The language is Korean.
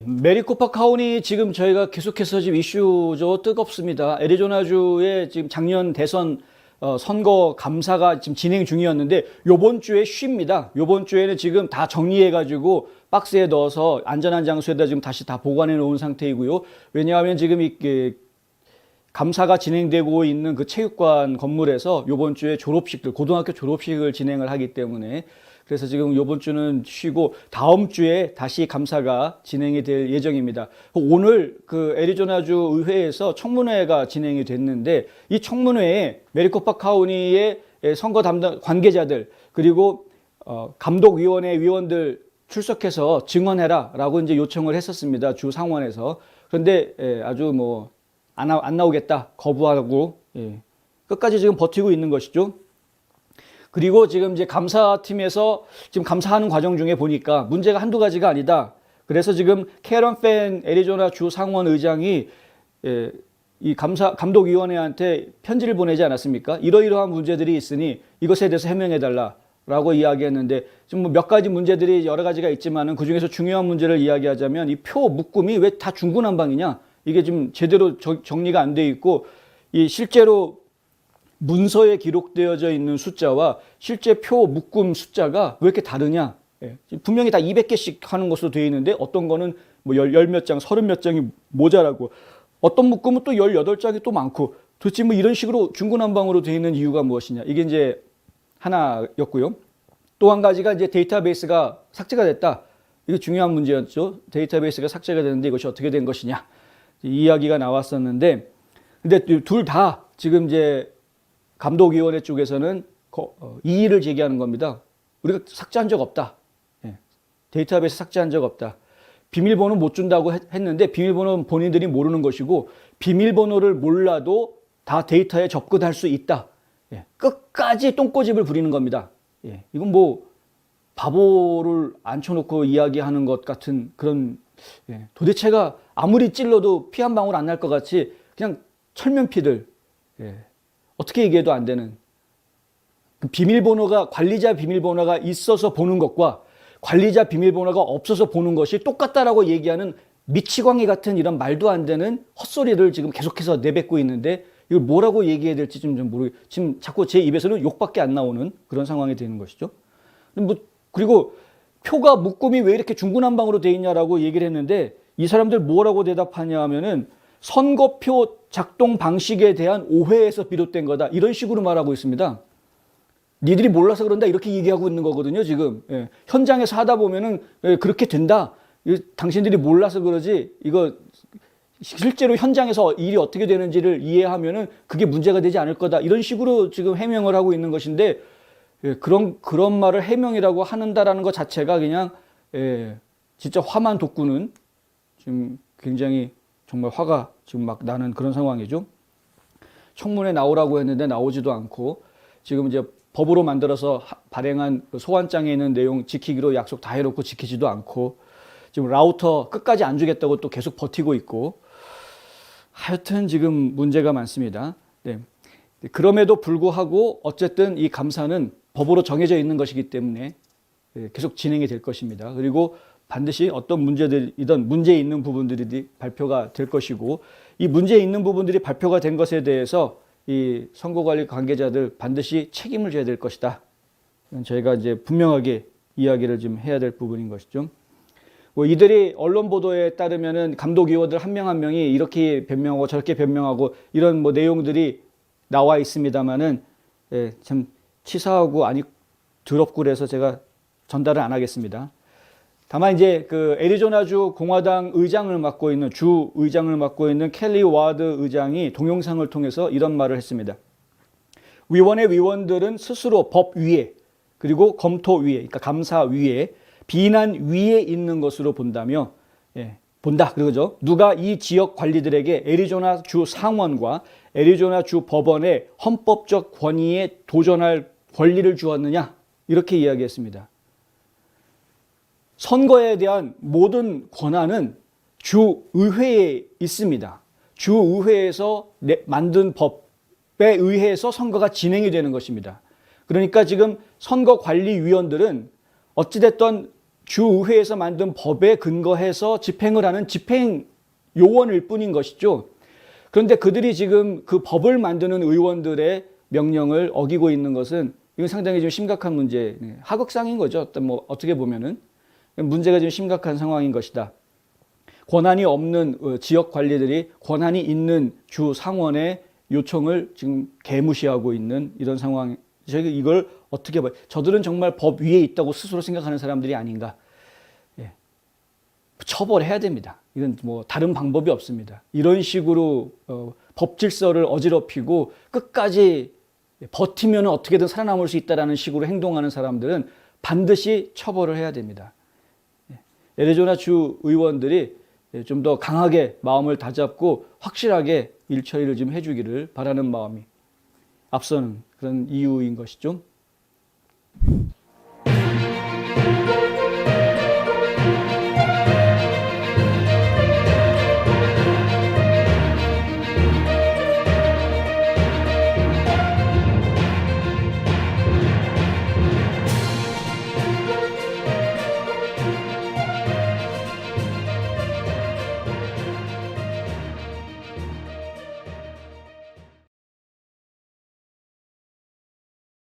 메리코파 카운티 지금 저희가 계속해서 지금 이슈죠. 뜨겁습니다. 애리조나주의 지금 작년 대선 선거 감사가 지금 진행 중이었는데 요번 주에 쉽니다. 요번 주에는 지금 다 정리해가지고 박스에 넣어서 안전한 장소에다 지금 다시 다 보관해 놓은 상태이고요. 왜냐하면 지금 이 감사가 진행되고 있는 그 체육관 건물에서 요번 주에 졸업식들, 고등학교 졸업식을 진행을 하기 때문에 그래서 지금 요번 주는 쉬고 다음 주에 다시 감사가 진행이 될 예정입니다. 오늘 그 애리조나주 의회에서 청문회가 진행이 됐는데 이 청문회에 메리코파 카운티의 선거 담당 관계자들 그리고 감독위원회 위원들 출석해서 증언해라라고 이제 요청을 했었습니다. 주 상원에서. 그런데 아주 뭐 안 나오겠다 거부하고 끝까지 지금 버티고 있는 것이죠. 그리고 지금 이제 감사팀에서 지금 감사하는 과정 중에 보니까 문제가 한두 가지가 아니다. 그래서 지금 캐런 팬 애리조나 주 상원 의장이 이 감독위원회한테 편지를 보내지 않았습니까? 이러이러한 문제들이 있으니 이것에 대해서 해명해달라라고 이야기했는데 지금 뭐 몇 가지 문제들이 여러 가지가 있지만은 그 중에서 중요한 문제를 이야기하자면 이 표 묶음이 왜 다 중구난방이냐? 이게 지금 제대로 정리가 안 돼 있고 이 실제로 문서에 기록되어져 있는 숫자와 실제 표 묶음 숫자가 왜 이렇게 다르냐? 분명히 다 200개씩 하는 것으로 되어 있는데 어떤 거는 뭐 10몇 장, 30몇 장이 모자라고 어떤 묶음은 또 18장이 또 많고 도대체 뭐 이런 식으로 중구난방으로 되어 있는 이유가 무엇이냐? 이게 이제 하나였고요. 또 한 가지가 이제 데이터베이스가 삭제가 됐다. 이게 중요한 문제였죠. 데이터베이스가 삭제가 됐는데 이것이 어떻게 된 것이냐? 이야기가 나왔었는데 근데 둘 다 지금 이제 감독위원회 쪽에서는 이의를 제기하는 겁니다. 우리가 삭제한 적 없다. 데이터베이스 삭제한 적 없다. 비밀번호 못 준다고 했는데 비밀번호는 본인들이 모르는 것이고 비밀번호를 몰라도 다 데이터에 접근할 수 있다. 끝까지 똥꼬집을 부리는 겁니다. 이건 뭐 바보를 앉혀놓고 이야기하는 것 같은 그런 도대체가 아무리 찔러도 피 한 방울 안 날 것 같이 그냥 철면피들 어떻게 얘기해도 안 되는 그 비밀번호가 관리자 비밀번호가 있어서 보는 것과 관리자 비밀번호가 없어서 보는 것이 똑같다라고 얘기하는 미치광이 같은 이런 말도 안 되는 헛소리를 지금 계속해서 내뱉고 있는데 이걸 뭐라고 얘기해야 될지 좀 지금 자꾸 제 입에서는 욕밖에 안 나오는 그런 상황이 되는 것이죠. 그리고 표가 묶음이 왜 이렇게 중구난방으로 돼 있냐라고 얘기를 했는데 이 사람들 뭐라고 대답하냐 하면은 선거표 작동 방식에 대한 오해에서 비롯된 거다. 이런 식으로 말하고 있습니다. 니들이 몰라서 그런다. 이렇게 얘기하고 있는 거거든요, 지금. 현장에서 하다 보면은 그렇게 된다. 당신들이 몰라서 그러지. 이거 실제로 현장에서 일이 어떻게 되는지를 이해하면은 그게 문제가 되지 않을 거다. 이런 식으로 지금 해명을 하고 있는 것인데 그런 말을 해명이라고 한다라는 것 자체가 그냥 진짜 화만 돋구는 지금 굉장히 정말 화가 지금 막 나는 그런 상황이죠. 청문회 나오라고 했는데 나오지도 않고 지금 이제 법으로 만들어서 발행한 소환장에 있는 내용 지키기로 약속 다 해놓고 지키지도 않고 지금 라우터 끝까지 안 주겠다고 또 계속 버티고 있고 하여튼 지금 문제가 많습니다. 그럼에도 불구하고 어쨌든 이 감사는 법으로 정해져 있는 것이기 때문에 계속 진행이 될 것입니다. 그리고 반드시 어떤 문제들이든 문제 있는 부분들이 발표가 될 것이고 이 문제 있는 부분들이 발표가 된 것에 대해서 이 선거관리 관계자들 반드시 책임을 져야 될 것이다. 저희가 이제 분명하게 이야기를 좀 해야 될 부분인 것이죠. 뭐 이들이 언론 보도에 따르면은 감독위원들 한 명 한 명이 이렇게 변명하고 저렇게 변명하고 이런 뭐 내용들이 나와 있습니다만은 참 치사하고 아니 더럽고 그래서 제가 전달을 안 하겠습니다. 다만 이제 그 애리조나주 공화당 의장을 맡고 있는 주 의장을 맡고 있는 켈리 와드 의장이 동영상을 통해서 이런 말을 했습니다. 위원회 위원들은 스스로 법 위에 그리고 검토 위에 그러니까 감사 위에 비난 위에 있는 것으로 본다며 본다 그러죠. 누가 이 지역 관리들에게 애리조나 주 상원과 애리조나 주 법원의 헌법적 권위에 도전할 권리를 주었느냐 이렇게 이야기했습니다. 선거에 대한 모든 권한은 주의회에 있습니다. 주의회에서 만든 법에 의해서 선거가 진행이 되는 것입니다. 그러니까 지금 선거관리위원들은 어찌됐든 주의회에서 만든 법에 근거해서 집행을 하는 집행 요원일 뿐인 것이죠. 그런데 그들이 지금 그 법을 만드는 의원들의 명령을 어기고 있는 것은 이건 상당히 좀 심각한 문제, 하극상인 거죠. 뭐 어떻게 보면은 문제가 좀 심각한 상황인 것이다. 권한이 없는 지역 관리들이 권한이 있는 주 상원의 요청을 지금 개무시하고 있는 이런 상황. 저희 이걸 어떻게 봐요? 저들은 정말 법 위에 있다고 스스로 생각하는 사람들이 아닌가? 예. 처벌해야 됩니다. 이건 뭐 다른 방법이 없습니다. 이런 식으로 법 질서를 어지럽히고 끝까지 버티면 어떻게든 살아남을 수 있다라는 식으로 행동하는 사람들은 반드시 처벌을 해야 됩니다. 애리조나 주 의원들이 좀 더 강하게 마음을 다잡고 확실하게 일 처리를 좀 해주기를 바라는 마음이 앞서는 그런 이유인 것이죠.